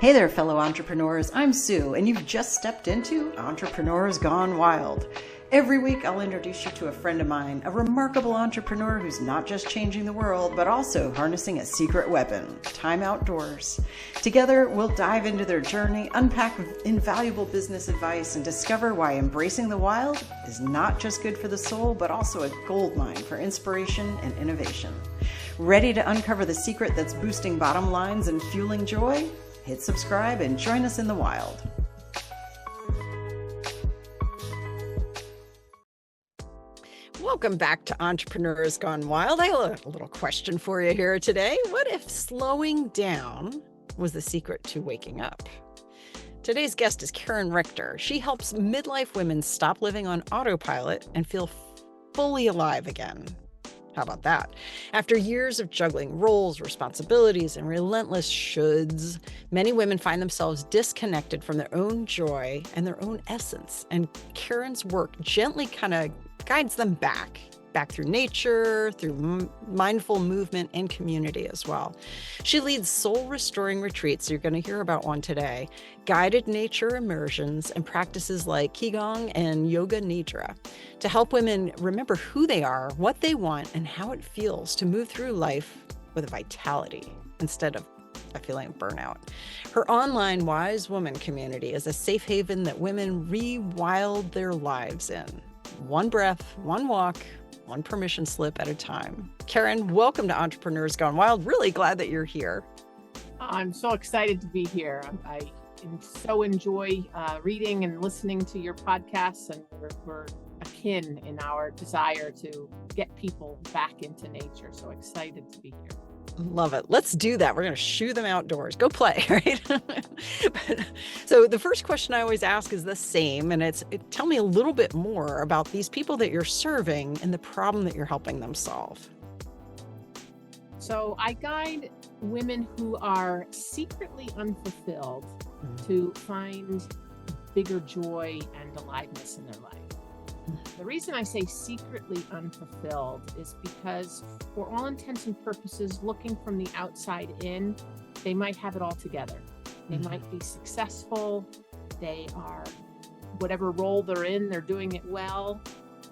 Hey there, fellow entrepreneurs. I'm Sue, and you've just stepped into Entrepreneurs Gone Wild. Every week, I'll introduce you to a friend of mine, a remarkable entrepreneur who's not just changing the world, but also harnessing a secret weapon, time outdoors. Together, we'll dive into their journey, unpack invaluable business advice, and discover why embracing the wild is not just good for the soul, but also a goldmine for inspiration and innovation. Ready to uncover the secret that's boosting bottom lines and fueling joy? Hit subscribe and join us in the wild. Welcome back to Entrepreneurs Gone Wild. I have a little question for you here today. What if slowing down was the secret to waking up? Today's guest is Richter. She helps midlife women stop living on autopilot and feel fully alive again. How about that? After years of juggling roles, responsibilities, and relentless shoulds, many women find themselves disconnected from their own joy and their own essence. And Karen's work gently kind of guides them back through nature, through mindful movement and community as well. She leads soul restoring retreats, you're going to hear about one today, guided nature immersions, and practices like Qigong and Yoga Nidra to help women remember who they are, what they want, and how it feels to move through life with vitality instead of a feeling of burnout. Her online Wise Woman community is a safe haven that women rewild their lives in. One breath, one walk, one permission slip at a time. Karen, welcome to Entrepreneurs Gone Wild. Really glad that you're here. I'm so excited to be here. I so enjoy reading and listening to your podcasts, and we're akin in our desire to get people back into nature. So excited to be here. Love it. Let's do that. We're going to shoo them outdoors. Go play, right? So the first question I always ask is the same, and it's tell me a little bit more about these people that you're serving and the problem that you're helping them solve. So I guide women who are secretly unfulfilled to find bigger joy and aliveness in their life. The reason I say secretly unfulfilled is because, for all intents and purposes, looking from the outside in, they might have it all together. They might be successful. They are, whatever role they're in, they're doing it well.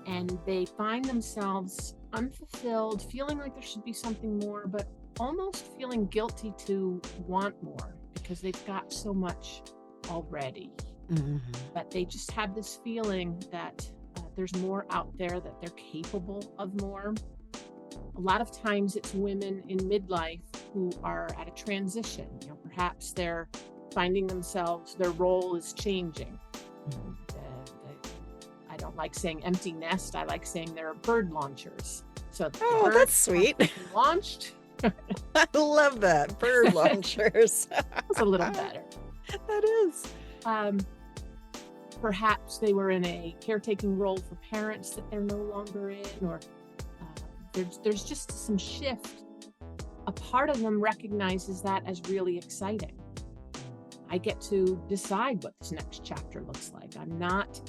And they find themselves unfulfilled, feeling like there should be something more, but almost feeling guilty to want more because they've got so much already. But they just have this feeling that there's more out there, that they're capable of more. A lot of times it's women in midlife who are at a transition. Perhaps they're finding themselves, their role is changing. I don't like saying empty nest. I like saying they're bird launchers. So that's sweet. Launched. I love that. Bird launchers. That's a little better. That is. Perhaps they were in a caretaking role for parents that they're no longer in, or there's just some shift. A part of them recognizes that as really exciting. I get to decide what this next chapter looks like. I'm not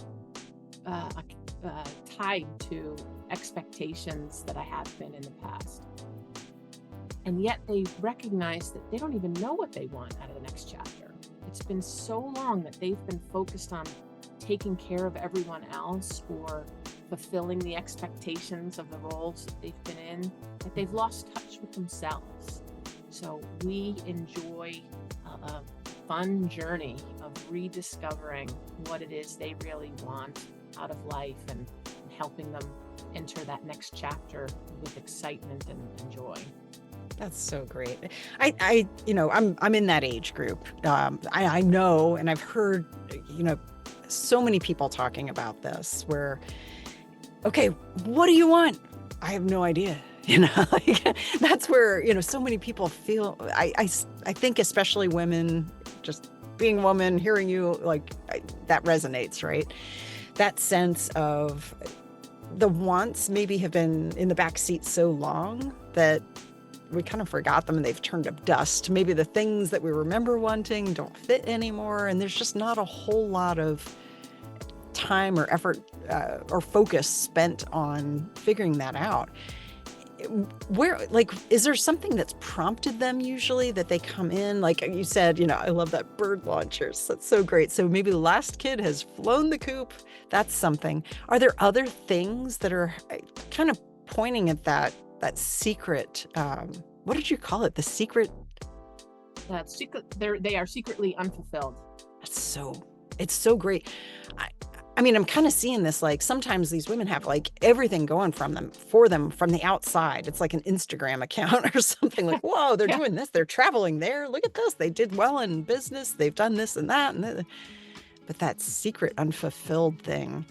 tied to expectations that I have been in the past. And yet they recognize that they don't even know what they want out of the next chapter. It's been so long that they've been focused on taking care of everyone else or fulfilling the expectations of the roles that they've been in, that they've lost touch with themselves. So we enjoy a fun journey of rediscovering what it is they really want out of life and helping them enter that next chapter with excitement and joy. That's so great. I'm in that age group. I know, and I've heard, so many people talking about this where, okay, what do you want? I have no idea. That's where, so many people feel, I think especially women, just being a woman, hearing you, that resonates, right? That sense of the wants maybe have been in the back seat so long that we kind of forgot them and they've turned to dust. Maybe the things that we remember wanting don't fit anymore. And there's just not a whole lot of time or effort or focus spent on figuring that out. where, like, is there something that's prompted them usually that they come in? Like you said, I love that bird launchers. That's so great. So maybe the last kid has flown the coop. That's something. Are there other things that are kind of pointing at that secret? What did you call it? The secret? That secret. They are secretly unfulfilled. It's so great. I mean, I'm kind of seeing this, like sometimes these women have like everything going for them from the outside. It's like an Instagram account or something like, whoa, they're doing this. They're traveling there. Look at this. They did well in business. They've done this and that. But that secret unfulfilled thing,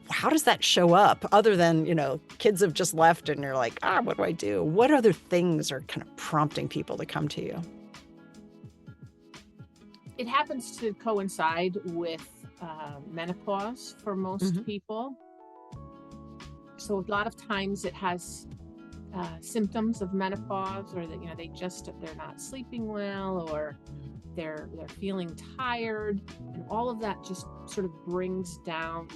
how does that show up other than, kids have just left and you're like, what do I do? What other things are kind of prompting people to come to you? It happens to coincide with menopause for most people. So a lot of times it has symptoms of menopause, or that they're not sleeping well, or they're feeling tired, and all of that just sort of brings down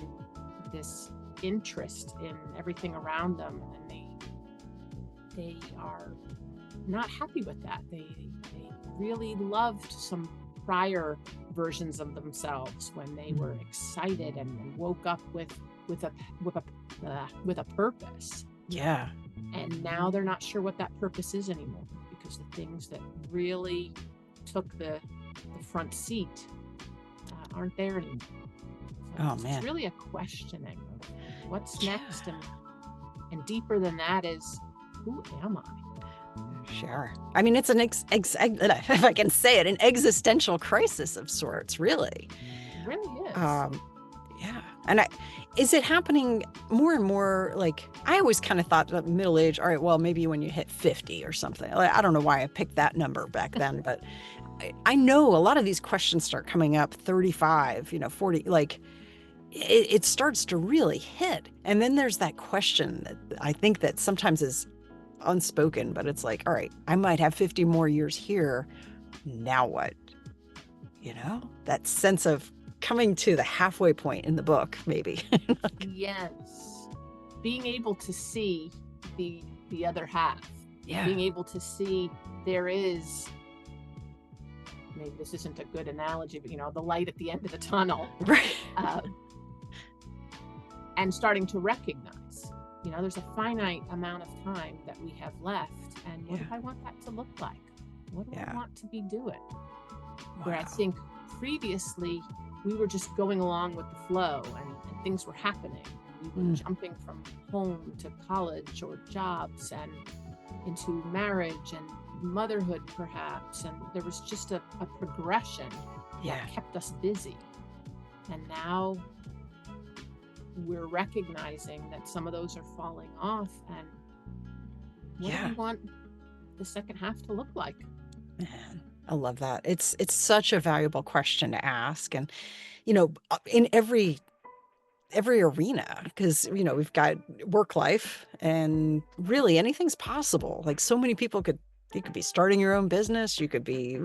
this interest in everything around them, and they are not happy with that. They really loved some prior versions of themselves when they were excited and woke up with a purpose. Yeah. And now they're not sure what that purpose is anymore, because the things that really took the front seat aren't there anymore. So man. It's really a questioning of what's next, and deeper than that is, who am I? Sure. I mean, it's if I can say it, an existential crisis of sorts, really. It really is. Yeah. And is it happening more and more? Like, I always kind of thought that middle age, all right, well, maybe when you hit 50 or something. Like, I don't know why I picked that number back then, but I know a lot of these questions start coming up 35, 40, like it starts to really hit. And then there's that question that I think that sometimes is unspoken, but it's like, all right, I might have 50 more years here. Now what? That sense of coming to the halfway point in the book, maybe. Yes. Being able to see the other half. Yeah. Being able to see there is, maybe this isn't a good analogy, but the light at the end of the tunnel. Right. And starting to recognize, there's a finite amount of time that we have left. And what do I want that to look like? What do I want to be doing? Wow. Where I think previously we were just going along with the flow, and things were happening. We were jumping from home to college or jobs and into marriage and motherhood, perhaps. And there was just a progression that kept us busy. And now we're recognizing that some of those are falling off, and what do we want the second half to look like? Man, I love that. It's such a valuable question to ask, and in every arena, because we've got work life, and really anything's possible. Like, so many people you could be starting your own business. You could be,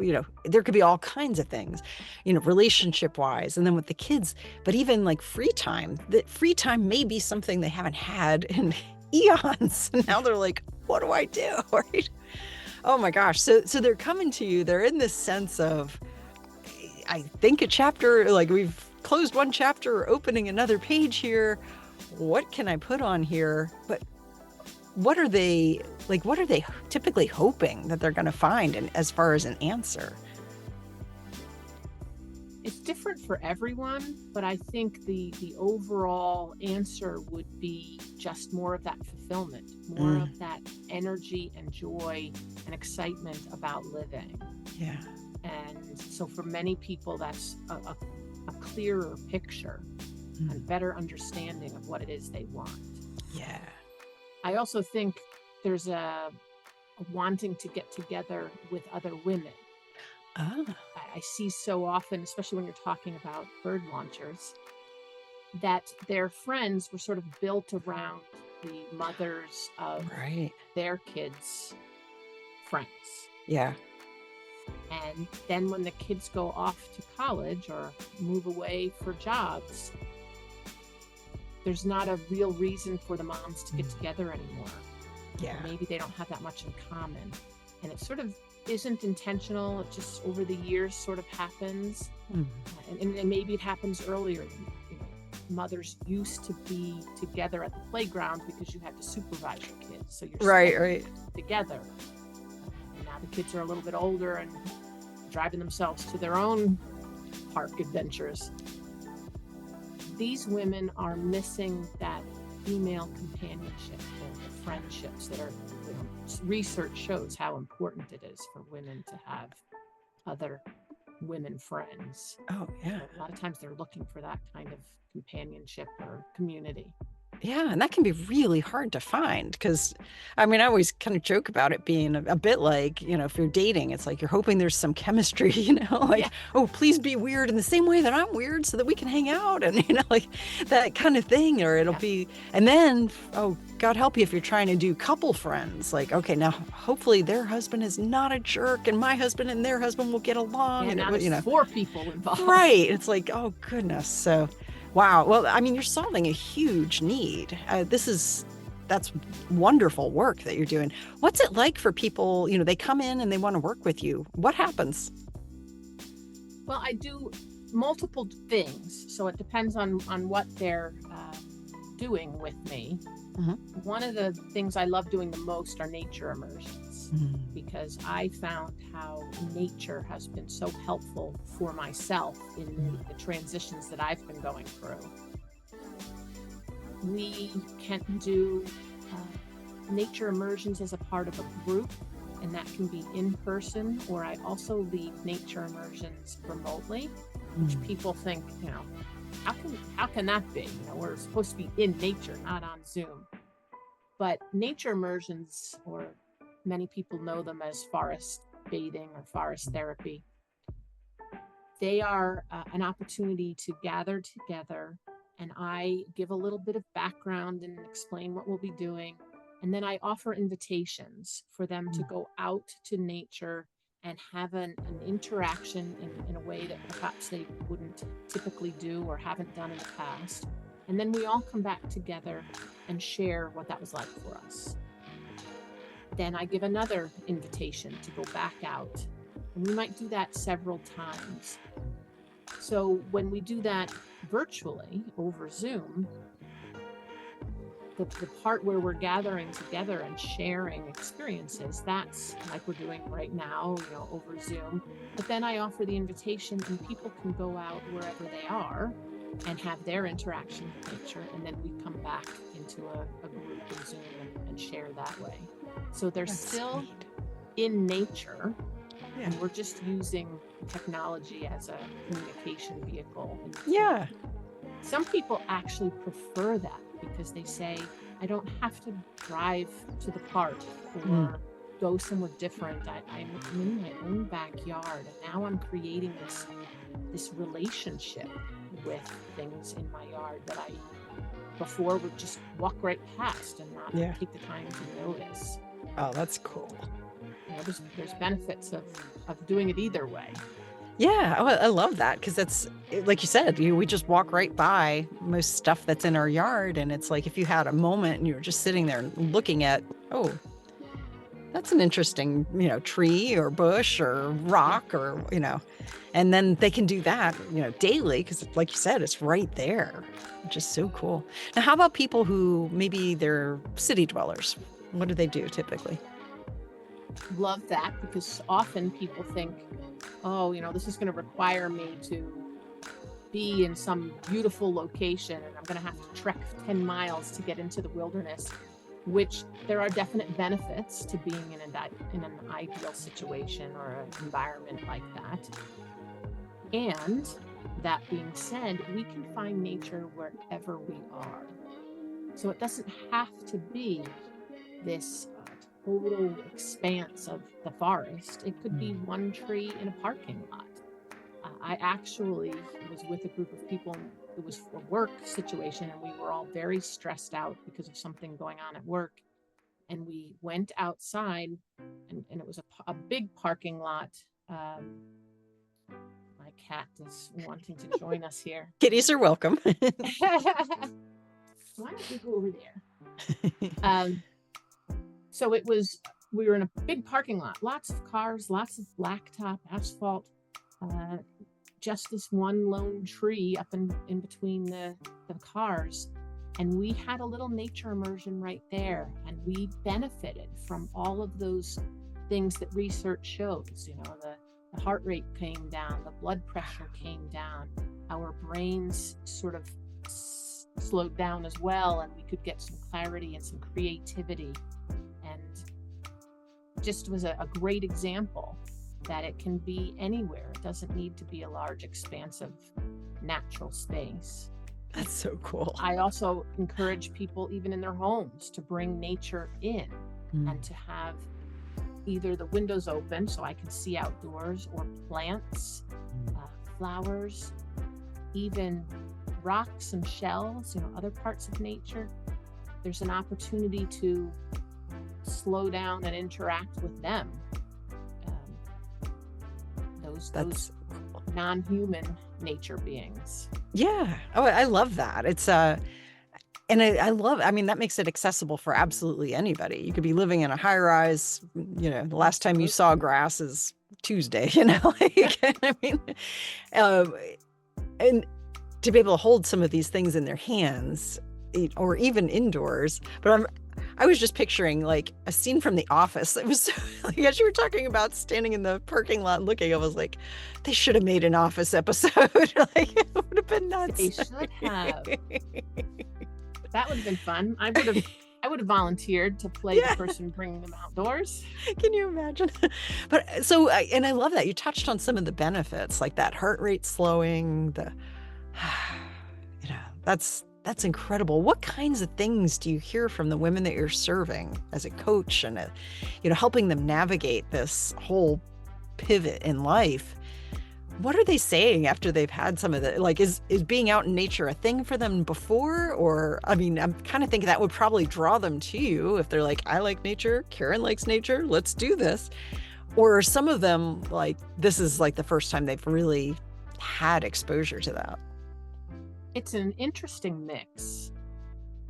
there could be all kinds of things, relationship wise. And then with the kids, but even like free time, that free time may be something they haven't had in eons. And now they're like, what do I do? Right? Oh my gosh. So they're coming to you. They're in this sense of, I think, a chapter, like we've closed one chapter, opening another page here. What can I put on here? But what are they typically hoping that they're going to find, and as far as an answer? It's different for everyone, but I think the overall answer would be just more of that fulfillment, more of that energy and joy and excitement about living. Yeah. And so for many people, that's a clearer picture and better understanding of what it is they want. Yeah. I also think there's a wanting to get together with other women. I see so often, especially when you're talking about bird launchers, that their friends were sort of built around the mothers of their kids' friends. Yeah. And then when the kids go off to college or move away for jobs, there's not a real reason for the moms to get together anymore. Yeah. Maybe they don't have that much in common. And it sort of isn't intentional. It just over the years sort of happens. And maybe it happens earlier. Mothers used to be together at the playground because you had to supervise your kids. So you're right together. And now the kids are a little bit older and driving themselves to their own park adventures. These women are missing that female companionship or the friendships that are, research shows how important it is for women to have other women friends. Oh, yeah. A lot of times they're looking for that kind of companionship or community. Yeah, and that can be really hard to find because, I mean, I always kind of joke about it being a bit like, if you're dating, it's like you're hoping there's some chemistry, oh, please be weird in the same way that I'm weird so that we can hang out and, like that kind of thing. Or it'll be, and then, oh, God help you if you're trying to do couple friends. Like, okay, now hopefully their husband is not a jerk and my husband and their husband will get along. Yeah, and now there's 4 people involved. Right. It's like, oh, goodness. So. Wow. Well, I mean, you're solving a huge need. That's wonderful work that you're doing. What's it like for people, they come in and they want to work with you? What happens? Well, I do multiple things. So it depends on what they're doing with me. One of the things I love doing the most are nature immersions because I found how nature has been so helpful for myself in the transitions that I've been going through. We can do nature immersions as a part of a group, and that can be in person, or I also lead nature immersions remotely, which people think, how can that be? We're supposed to be in nature, not on Zoom. But nature immersions, or many people know them as forest bathing or forest therapy, they are an opportunity to gather together, and I give a little bit of background and explain what we'll be doing. And then I offer invitations for them to go out to nature and have an interaction in a way that perhaps they wouldn't typically do or haven't done in the past. And then we all come back together and share what that was like for us. Then I give another invitation to go back out. And we might do that several times. So when we do that virtually over Zoom, the part where we're gathering together and sharing experiences, that's like we're doing right now, over Zoom. But then I offer the invitation and people can go out wherever they are and have their interaction with nature. And then we come back into a group in Zoom and share that way. So they're still in nature, and we're just using technology as a communication vehicle. Yeah. Some people actually prefer that because they say, I don't have to drive to the park or go somewhere different. I'm in my own backyard, and now I'm creating this relationship with things in my yard that I before would just walk right past and not take the time to notice. Oh, that's cool. There's benefits of doing it either way. Yeah, I love that because that's like you said, we just walk right by most stuff that's in our yard. And it's like if you had a moment and you were just sitting there looking at, oh, that's an interesting, tree or bush or rock or, and then they can do that, daily because like you said, it's right there, which is so cool. Now, how about people who maybe they're city dwellers? What do they do typically? Love that because often people think, oh, this is going to require me to be in some beautiful location and I'm going to have to trek 10 miles to get into the wilderness, which there are definite benefits to being in an ideal situation or an environment like that. And that being said, we can find nature wherever we are. So it doesn't have to be this total expanse of the forest. It could be one tree in a parking lot. I actually was with a group of people. It was a work situation, and we were all very stressed out because of something going on at work. And we went outside, and it was a big parking lot. My cat is wanting to join us here. Kitties are welcome. Why don't we go over there? So we were in a big parking lot, lots of cars, lots of blacktop, asphalt, just this one lone tree up in between the cars. And we had a little nature immersion right there. And we benefited from all of those things that research shows. The heart rate came down, the blood pressure came down, our brains sort of slowed down as well, and we could get some clarity and some creativity. And just was a great example that it can be anywhere. It doesn't need to be a large, expansive, natural space. That's so cool. I also encourage people, even in their homes, to bring nature in and to have either the windows open so I can see outdoors, or plants, flowers, even rocks and shells, other parts of nature. There's an opportunity to slow down and interact with them. Those non-human nature beings. Yeah. Oh, I love that. It's and I love, I mean, that makes it accessible for absolutely anybody. You could be living in a high rise, the last time you saw grass is Tuesday, I mean, and to be able to hold some of these things in their hands, or even indoors. But I was just picturing like a scene from The Office. It was like, as you were talking about standing in the parking lot and looking, I was like, they should have made an Office episode. Like, it would have been nuts. They should have. That would have been fun. I would have volunteered to play the person bringing them outdoors. Can you imagine? But and I love that you touched on some of the benefits, like that heart rate slowing, that's incredible. What kinds of things do you hear from the women that you're serving as a coach and helping them navigate this whole pivot in life? What are they saying after they've had some of the, like, is being out in nature a thing for them before? Or, I mean, I'm kind of thinking that would probably draw them to you if they're like, I like nature, Karen likes nature, let's do this. Or some of them, like, this is like the first time they've really had exposure to that. It's an interesting mix.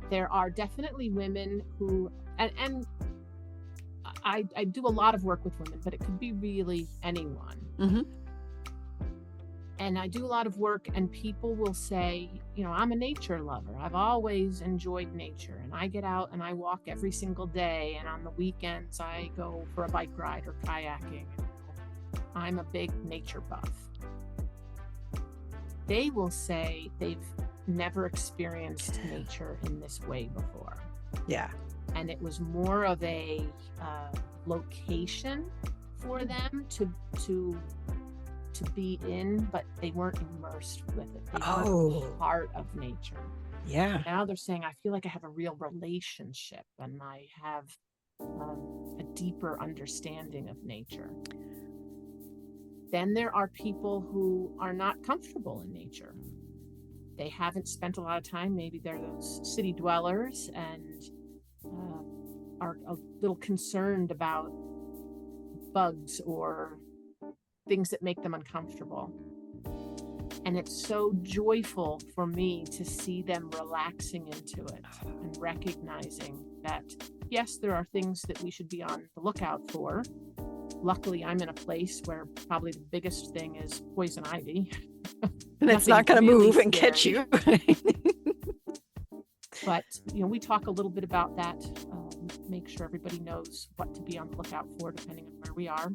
There are definitely women who, and I do a lot of work with women, but it could be really anyone. Mm-hmm. And I do a lot of work, and people will say, I'm a nature lover. I've always enjoyed nature, and I get out and I walk every single day. And on the weekends, I go for a bike ride or kayaking. I'm a big nature buff. They will say they've never experienced nature in this way before. Yeah. And it was more of a location for them to be in, but they weren't immersed with it. They weren't part of nature. Yeah. Now they're saying, I feel like I have a real relationship and I have a deeper understanding of nature. Then there are people who are not comfortable in nature. They haven't spent a lot of time. Maybe they're those city dwellers and are a little concerned about bugs or things that make them uncomfortable. And it's so joyful for me to see them relaxing into it and recognizing that, yes, there are things that we should be on the lookout for. Luckily, I'm in a place where probably the biggest thing is poison ivy. And it's not going to really move and catch you. But, we talk a little bit about that, make sure everybody knows what to be on the lookout for depending on where we are.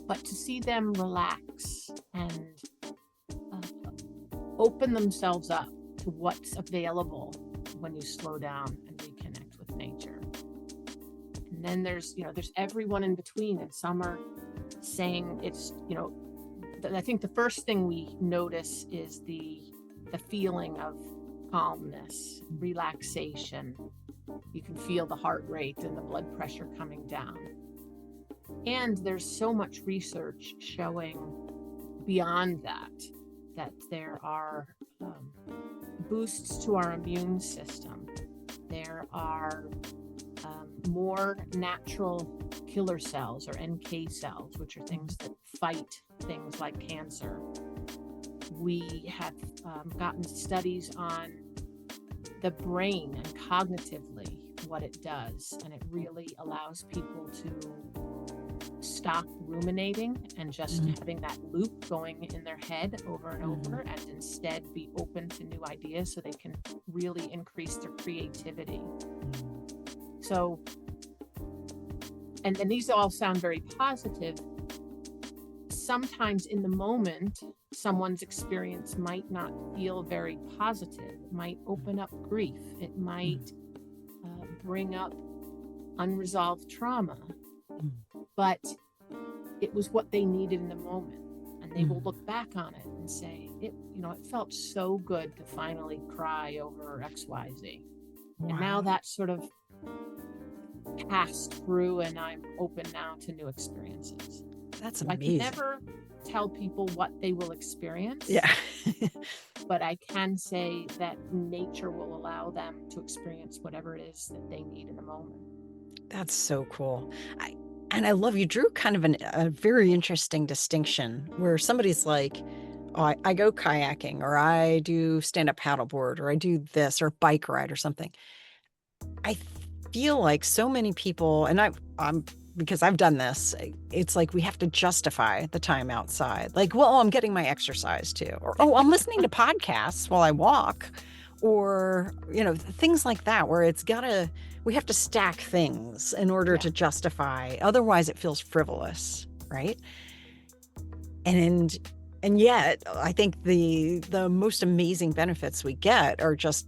But to see them relax and open themselves up to what's available when you slow down and reconnect with nature. And then there's everyone in between, and some are saying it's, I think the first thing we notice is the feeling of calmness, relaxation. You can feel the heart rate and the blood pressure coming down. And there's so much research showing beyond that there are boosts to our immune system. There are more natural killer cells, or NK cells, which are things that fight things like cancer. We have gotten studies on the brain and cognitively what it does. And it really allows people to stop ruminating and just having that loop going in their head over and over, and instead be open to new ideas so they can really increase their creativity. So, and these all sound very positive. Sometimes in the moment, someone's experience might not feel very positive. It might open up grief. It might bring up unresolved trauma. But it was what they needed in the moment. And they will look back on it and say, it felt so good to finally cry over XYZ. Wow. And now that's sort of passed through, and I'm open now to new experiences. That's amazing. I can never tell people what they will experience. Yeah. But I can say that nature will allow them to experience whatever it is that they need in the moment. That's so cool. I love, you drew kind of a very interesting distinction where somebody's like, oh, I go kayaking, or I do stand-up paddleboard, or I do this, or bike ride or something. I feel like so many people, and I'm because I've done this, it's like we have to justify the time outside. Like, well, I'm getting my exercise too. Or, oh, I'm listening to podcasts while I walk. Or, things like that, where we have to stack things in order to justify. Otherwise, it feels frivolous, right? And yet, I think the most amazing benefits we get are just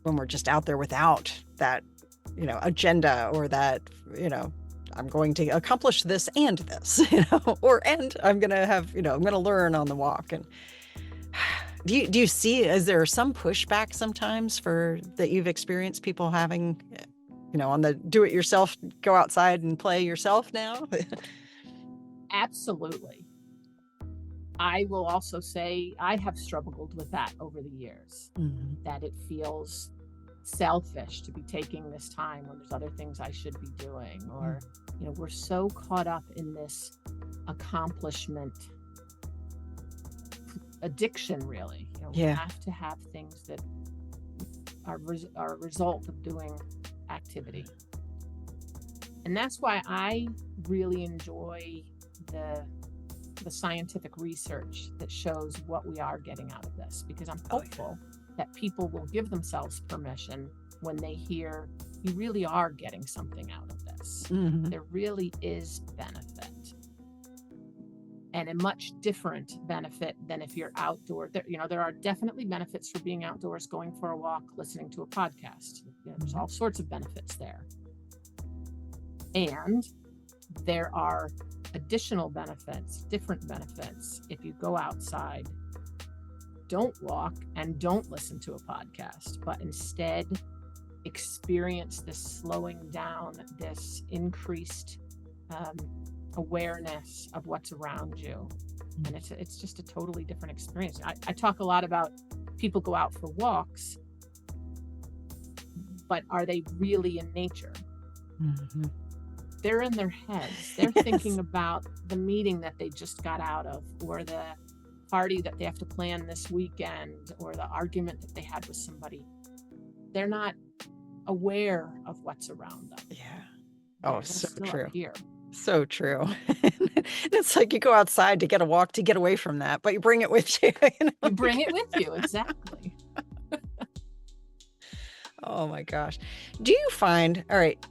when we're just out there without that, agenda, or that, I'm going to accomplish this and this, and I'm going to have, I'm going to learn on the walk. And do you see, is there some pushback sometimes that you've experienced people having, on the do-it-yourself, go outside and play yourself now? Absolutely. I will also say I have struggled with that over the years, that it feels selfish to be taking this time when there's other things I should be doing, or, we're so caught up in this accomplishment addiction, really. We have to have things that are a result of doing activity. And that's why I really enjoy the scientific research that shows what we are getting out of this, because I'm hopeful that people will give themselves permission when they hear you really are getting something out of this. There really is benefit, and a much different benefit than if you're outdoor. There are definitely benefits for being outdoors, going for a walk, listening to a podcast. There's all sorts of benefits there. And there are additional benefits, different benefits, if you go outside, don't walk, and don't listen to a podcast, but instead experience this slowing down, this increased awareness of what's around you. And it's just a totally different experience. I talk a lot about people go out for walks, but are they really in nature? They're in their heads. They're thinking about the meeting that they just got out of, or the party that they have to plan this weekend, or the argument that they had with somebody. They're not aware of what's around them. Yeah. Oh, so true. Here. So true. It's like you go outside to get a walk, to get away from that, but you bring it with you. You bring it with you. Exactly. Oh my gosh. Do you find, all right,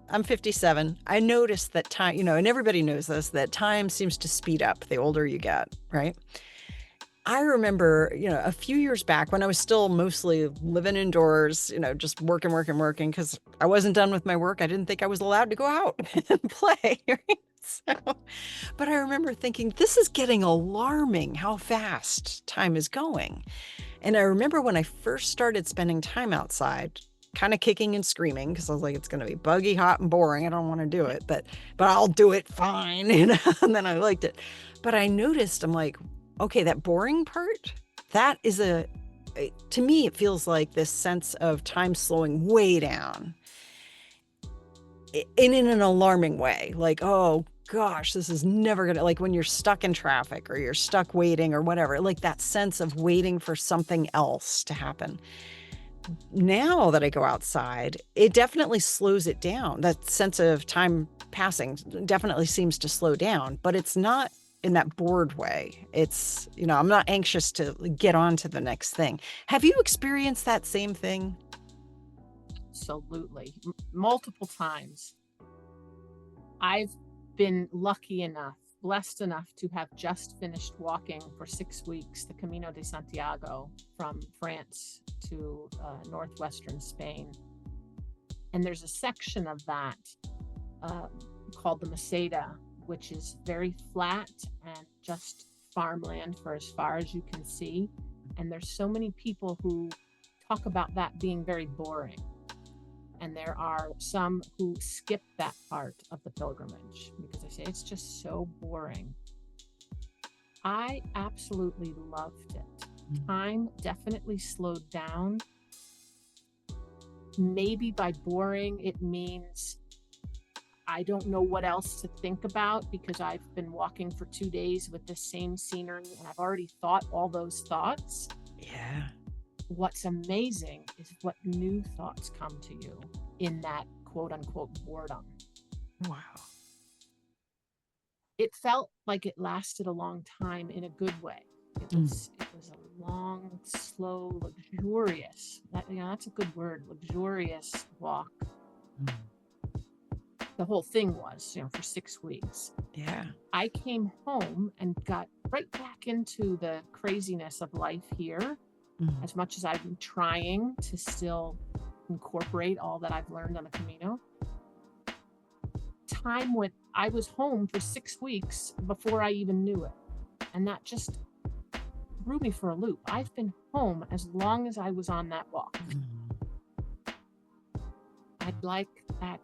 I'm 57. I noticed that time, and everybody knows this, that time seems to speed up the older you get, right? I remember, a few years back when I was still mostly living indoors, just working, because I wasn't done with my work. I didn't think I was allowed to go out and play. Right? But I remember thinking, this is getting alarming how fast time is going. And I remember when I first started spending time outside, kind of kicking and screaming, because I was like, it's going to be buggy, hot, and boring. I don't want to do it, but I'll do it fine. And then I liked it. But I noticed, I'm like, okay, that boring part, that is to me, it feels like this sense of time slowing way down in an alarming way. Like, oh gosh, this is never gonna, like when you're stuck in traffic or you're stuck waiting or whatever, like that sense of waiting for something else to happen. now that I go outside, it definitely slows it down. That sense of time passing definitely seems to slow down, but it's not in that bored way. It's, I'm not anxious to get on to the next thing. Have you experienced that same thing? Absolutely. Multiple times. I've been blessed enough to have just finished walking for 6 weeks the Camino de Santiago from France to northwestern Spain. And there's a section of that called the Meseta, which is very flat and just farmland for as far as you can see. And there's so many people who talk about that being very boring. And there are some who skip that part of the pilgrimage because they say it's just so boring. I absolutely loved it. Time definitely slowed down. Maybe by boring, it means I don't know what else to think about because I've been walking for 2 days with the same scenery and I've already thought all those thoughts. Yeah. What's amazing is what new thoughts come to you in that quote unquote boredom. Wow. It felt like it lasted a long time in a good way. It was a long, slow, luxurious, that's a good word, luxurious walk. The whole thing was, for 6 weeks. Yeah. I came home and got right back into the craziness of life here. As much as I've been trying to still incorporate all that I've learned on the Camino. Time when I was home for 6 weeks before I even knew it. And that just threw me for a loop. I've been home as long as I was on that walk. I'd like that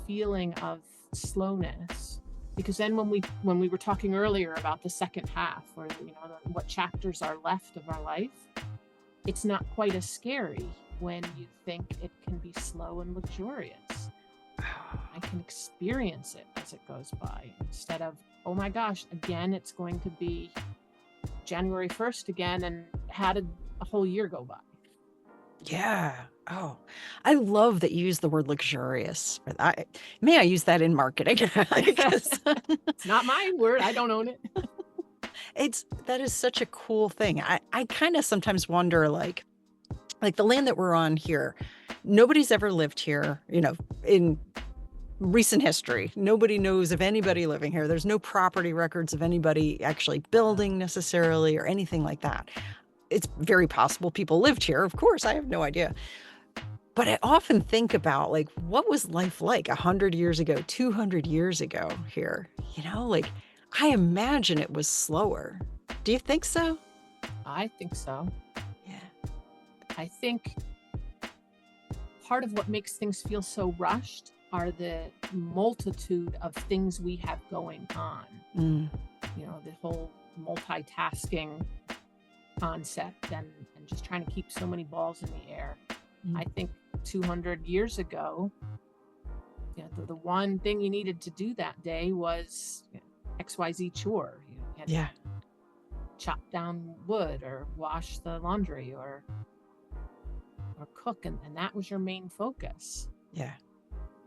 feeling of slowness. Because then when we were talking earlier about the second half, or what chapters are left of our life, it's not quite as scary when you think it can be slow and luxurious. I can experience it as it goes by instead of, oh my gosh, again, it's going to be January 1st again, and how did a whole year go by? Yeah. Oh, I love that you use the word luxurious. May I use that in marketing? It's not my word. I don't own it. That is such a cool thing. I kind of sometimes wonder, like the land that we're on here, nobody's ever lived here, in recent history. Nobody knows of anybody living here. There's no property records of anybody actually building necessarily or anything like that. It's very possible people lived here. Of course, I have no idea. But I often think about, what was life like 100 years ago, 200 years ago here? I imagine it was slower. Do you think so? I think so. Yeah. I think part of what makes things feel so rushed are the multitude of things we have going on. The whole multitasking concept and just trying to keep so many balls in the air. I think 200 years ago, the one thing you needed to do that day was XYZ chore. You had to chop down wood or wash the laundry or cook, and that was your main focus. Yeah.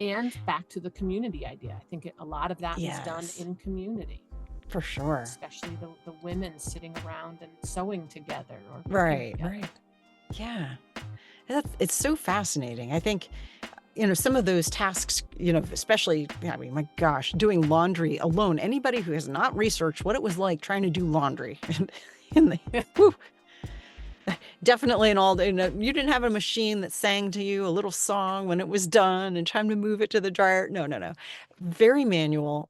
And back to the community idea. I think a lot of that was done in community. For sure. Especially the women sitting around and sewing together. Right. Yeah. It's so fascinating. I think, some of those tasks, especially, my gosh, doing laundry alone. Anybody who has not researched what it was like trying to do laundry definitely you didn't have a machine that sang to you a little song when it was done and time to move it to the dryer. No. Very manual.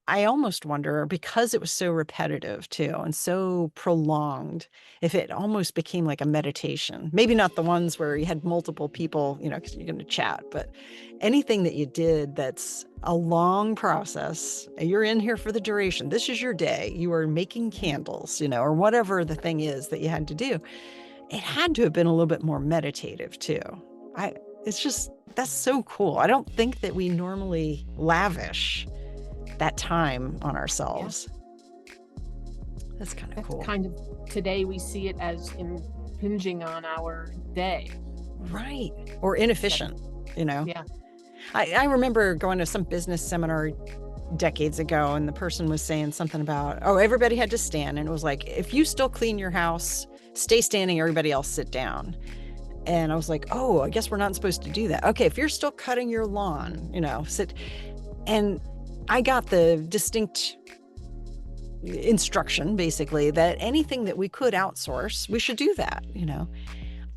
I almost wonder, because it was so repetitive too and so prolonged, if it almost became like a meditation. Maybe not the ones where you had multiple people, because you're going to chat, but anything that you did that's a long process, you're in here for the duration. This is your day. You are making candles, or whatever the thing is that you had to do. It had to have been a little bit more meditative too. That's so cool. I don't think that we normally lavish that time on ourselves. That's kind of cool. Today we see it as in impinging on our day. Right. Or inefficient, Yeah. I remember going to some business seminar decades ago, and the person was saying something about, everybody had to stand. And it was like, if you still clean your house, stay standing, everybody else sit down. And I was like, I guess we're not supposed to do that. Okay, if you're still cutting your lawn, sit. And I got the distinct instruction, basically, that anything that we could outsource, we should do that.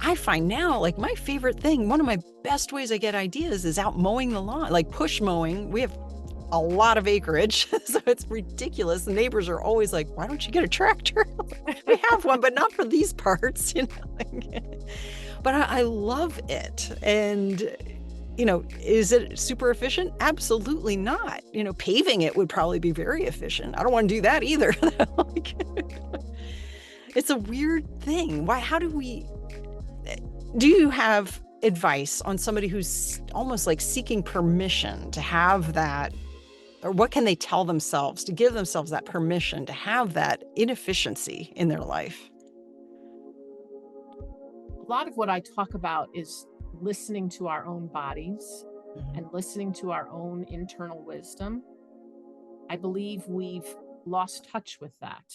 I find now, like, my favorite thing, one of my best ways I get ideas is out mowing the lawn, like push mowing. We have a lot of acreage, so it's ridiculous. The neighbors are always like, why don't you get a tractor? We have one, but not for these parts, But I love it. And, is it super efficient? Absolutely not. Paving it would probably be very efficient. I don't want to do that either. It's a weird thing. Do you have advice on somebody who's almost like seeking permission to have that, or what can they tell themselves to give themselves that permission to have that inefficiency in their life? A lot of what I talk about is listening to our own bodies and listening to our own internal wisdom. I believe we've lost touch with that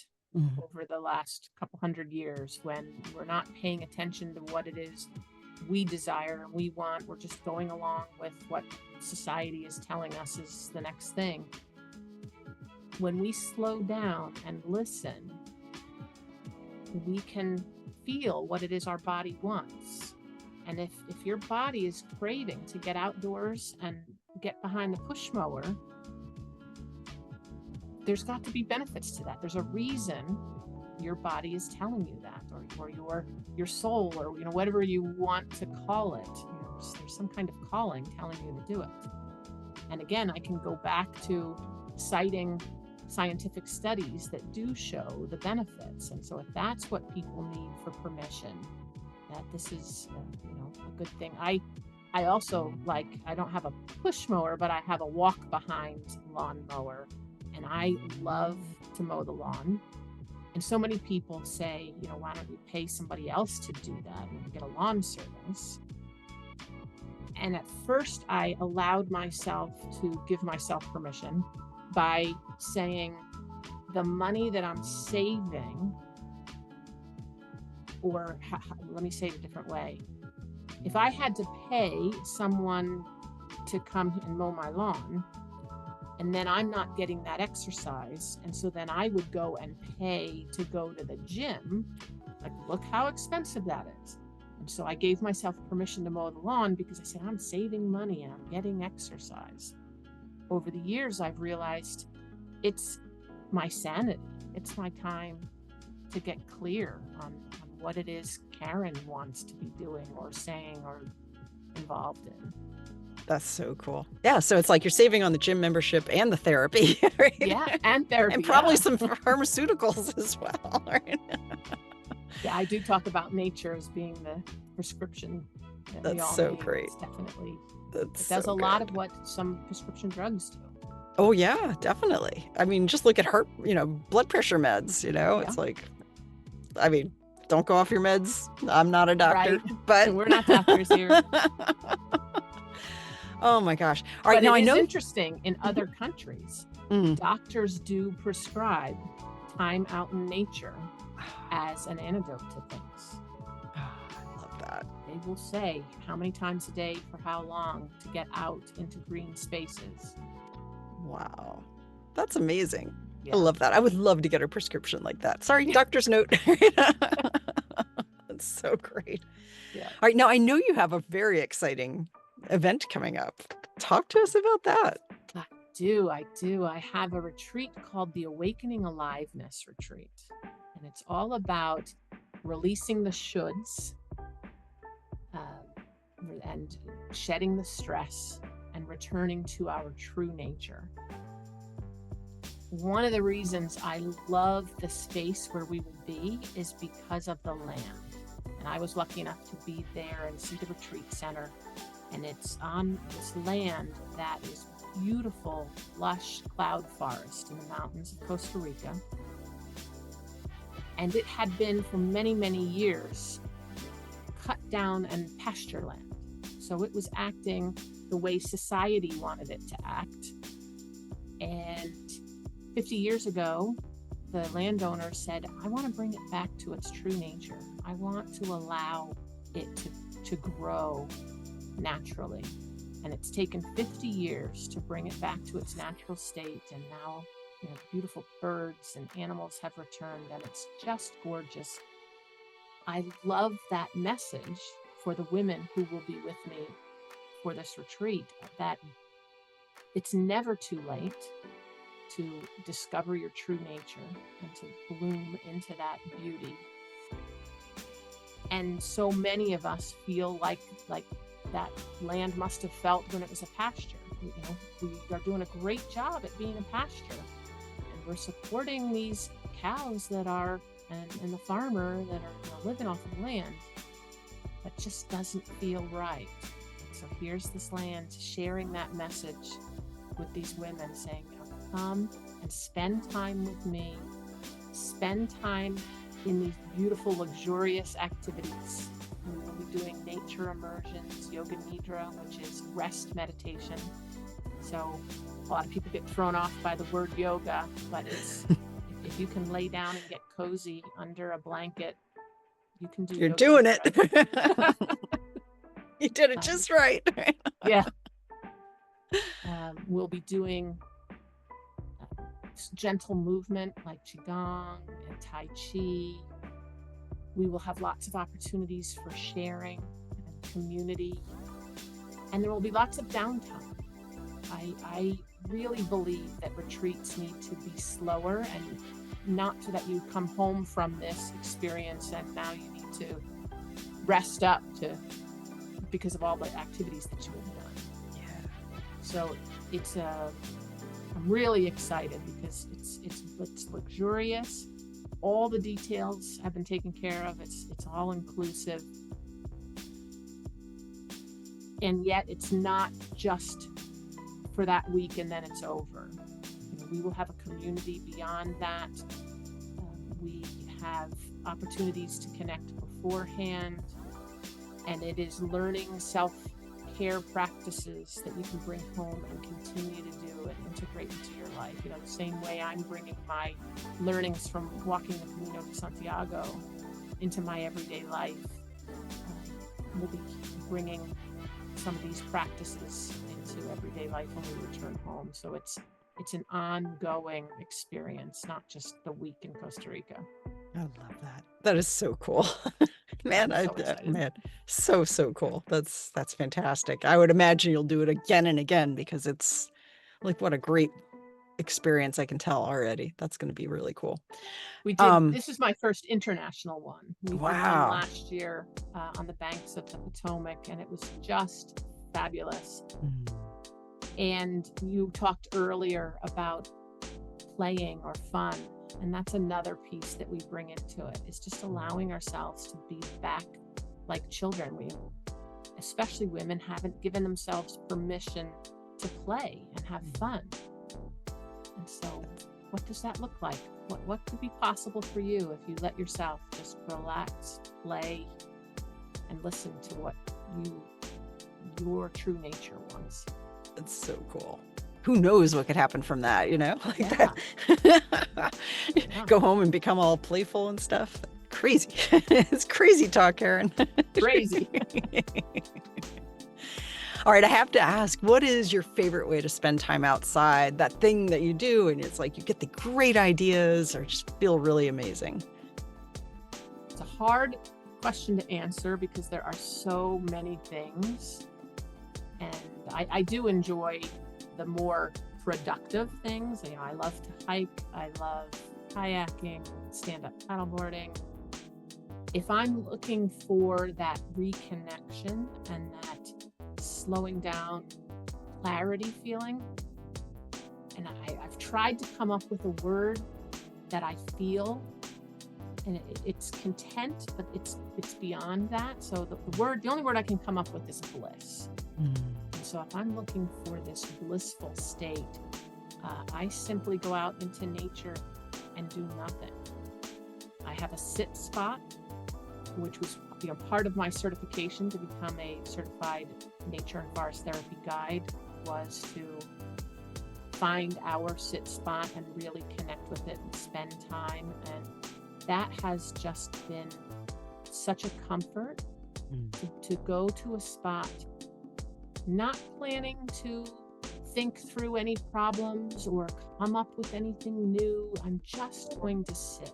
over the last couple hundred years, when we're not paying attention to what it is we desire and we want. We're just going along with what society is telling us is the next thing. When we slow down and listen, we can feel what it is our body wants. And if your body is craving to get outdoors and get behind the push mower, there's got to be benefits to that. There's a reason your body is telling you that, or your soul, or whatever you want to call it. There's some kind of calling telling you to do it. And again, I can go back to citing scientific studies that do show the benefits. And so if that's what people need for permission, that this is a good thing. I also, I don't have a push mower, but I have a walk behind lawn mower, and I love to mow the lawn. And so many people say, why don't you pay somebody else to do that and get a lawn service? And at first I allowed myself to give myself permission by saying, the money that I'm saving, or let me say it a different way. If I had to pay someone to come and mow my lawn, and then I'm not getting that exercise, and so then I would go and pay to go to the gym, look how expensive that is. And so I gave myself permission to mow the lawn because I said, I'm saving money and I'm getting exercise. Over the years, I've realized it's my sanity. It's my time to get clear on what it is Karen wants to be doing or saying or involved in. That's so cool. Yeah. So it's like you're saving on the gym membership and the therapy, right? Yeah. And therapy. And probably some pharmaceuticals as well, right? Yeah. I do talk about nature as being the prescription. That's so great. It's definitely. It does a lot of what some prescription drugs do. Oh, yeah, definitely. I mean, just look at heart, blood pressure meds, It's like, I mean, don't go off your meds. I'm not a doctor, but we're not doctors here. Oh my gosh. All right. But now it I know is interesting in other countries, doctors do prescribe time out in nature as an antidote to things. I love that. They will say how many times a day for how long to get out into green spaces. Wow. That's amazing. Yeah. I love that. I would love to get a prescription like that. Sorry, doctor's note. That's so great. Yeah. All right. Now I know you have a very exciting event coming up. Talk to us about that. I do. I have a retreat called the Awakening Aliveness Retreat. And it's all about releasing the shoulds and shedding the stress and returning to our true nature. One of the reasons I love the space where we will be is because of the land. And I was lucky enough to be there and see the retreat center. And it's on this land that is beautiful, lush cloud forest in the mountains of Costa Rica. And it had been for many, many years down and pasture land. So it was acting the way society wanted it to act. And 50 years ago, the landowner said, I want to bring it back to its true nature. I want to allow it to grow naturally. And it's taken 50 years to bring it back to its natural state. And now, beautiful birds and animals have returned, and it's just gorgeous. I love that message for the women who will be with me for this retreat, that it's never too late to discover your true nature and to bloom into that beauty. And so many of us feel like that land must have felt when it was a pasture. We are doing a great job at being a pasture, and we're supporting these cows that are and the farmer that are living off of the land, but just doesn't feel right. So here's this land sharing that message with these women, saying, come and spend time with me, spend time in these beautiful, luxurious activities. We will be doing nature immersions, yoga nidra, which is rest meditation. So a lot of people get thrown off by the word yoga, but it's if you can lay down and get cozy under a blanket, you can do. You're doing it. You did it just right. Yeah. We'll be doing gentle movement like Qigong and Tai Chi. We will have lots of opportunities for sharing and community. And there will be lots of downtime. I really believe that retreats need to be slower, and not so that you come home from this experience and now you need to rest up because of all the activities that you have done. Yeah. So I'm really excited because it's luxurious. All the details have been taken care of. It's all inclusive. And yet it's not just for that week and then it's over. We will have a community beyond that. We have opportunities to connect beforehand, and it is learning self-care practices that you can bring home and continue to do and integrate into your life. The same way I'm bringing my learnings from walking the Camino de Santiago into my everyday life. We'll be bringing some of these practices into everyday life when we return home. So it's an ongoing experience, not just the week in Costa Rica. I love that. That is so cool. Man, so cool. That's fantastic. I would imagine you'll do it again and again because it's like, what a great experience. I can tell already. That's going to be really cool. We did. This is my first international one. We did one Wow. last year on the banks of the Potomac, and it was just fabulous. And you talked earlier about playing or fun, and that's another piece that we bring into it. It's just allowing ourselves to be back like children. We, especially women, haven't given themselves permission to play and have fun. And so what does that look like? What could be possible for you if you let yourself just relax, play, and listen to what your true nature wants? It's so cool. Who knows what could happen from that, Yeah. that. Go home and become all playful and stuff. Crazy. It's crazy talk, Karen. Crazy. All right, I have to ask, what is your favorite way to spend time outside? That thing that you do, and it's like you get the great ideas or just feel really amazing. It's a hard question to answer because there are so many things. And I do enjoy the more productive things. I love to hike. I love kayaking, stand-up paddleboarding. If I'm looking for that reconnection and that slowing down clarity feeling, and I've tried to come up with a word that I feel, and it's content, but it's beyond that. So the only word I can come up with is bliss. And so if I'm looking for this blissful state, I simply go out into nature and do nothing. I have a sit spot which was part of my certification to become a certified nature and forest therapy guide, was to find our sit spot and really connect with it and spend time. And that has just been such a comfort to go to a spot, not planning to think through any problems or come up with anything new. I'm just going to sit.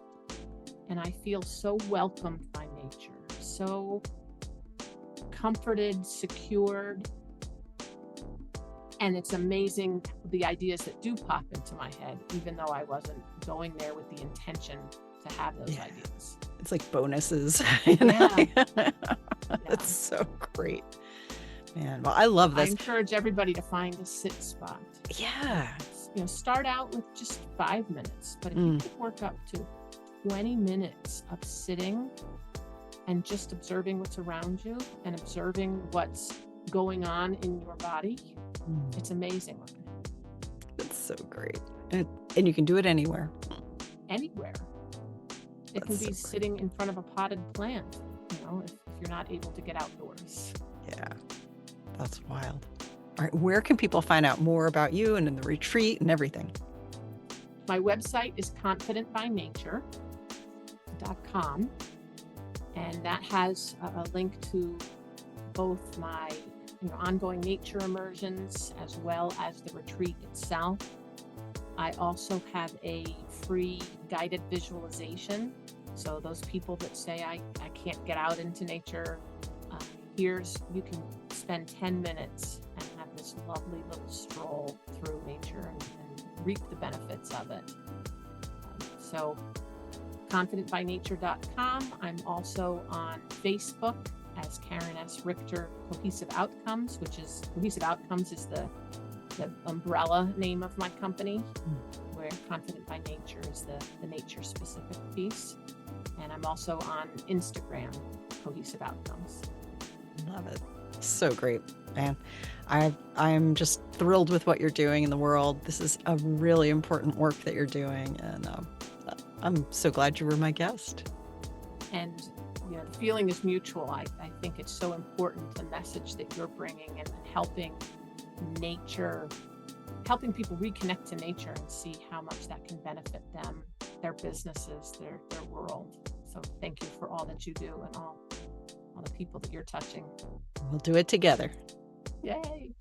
And I feel so welcomed by nature, so comforted, secured. And it's amazing the ideas that do pop into my head, even though I wasn't going there with the intention to have those ideas. It's like bonuses. Yeah. That's so great. Man, well, I love this. I encourage everybody to find a sit spot. Yeah. Start out with just 5 minutes, but if you could work up to 20 minutes of sitting and just observing what's around you and observing what's going on in your body, it's amazing. That's so great. And you can do it anywhere. Anywhere. It can be sitting in front of a potted plant, if you're not able to get outdoors. Yeah, that's wild. All right, where can people find out more about you and in the retreat and everything? My website is confidentbynature.com, and that has a link to both my ongoing nature immersions as well as the retreat itself. I also have a free guided visualization. So those people that say, I can't get out into nature, you can spend 10 minutes and have this lovely little stroll through nature and reap the benefits of it. So confidentbynature.com. I'm also on Facebook as Karen S. Richter Cohesive Outcomes, Cohesive Outcomes is the umbrella name of my company, where Confident by Nature is the nature specific piece. And I'm also on Instagram, Cohesive Outcomes. Love it. So great, man. I'm just thrilled with what you're doing in the world. This is a really important work that you're doing, and I'm so glad you were my guest. And the feeling is mutual. I think it's so important, the message that you're bringing and helping people reconnect to nature and see how much that can benefit them, their businesses, their world. So thank you for all that you do and all the people that you're touching. We'll do it together. Yay.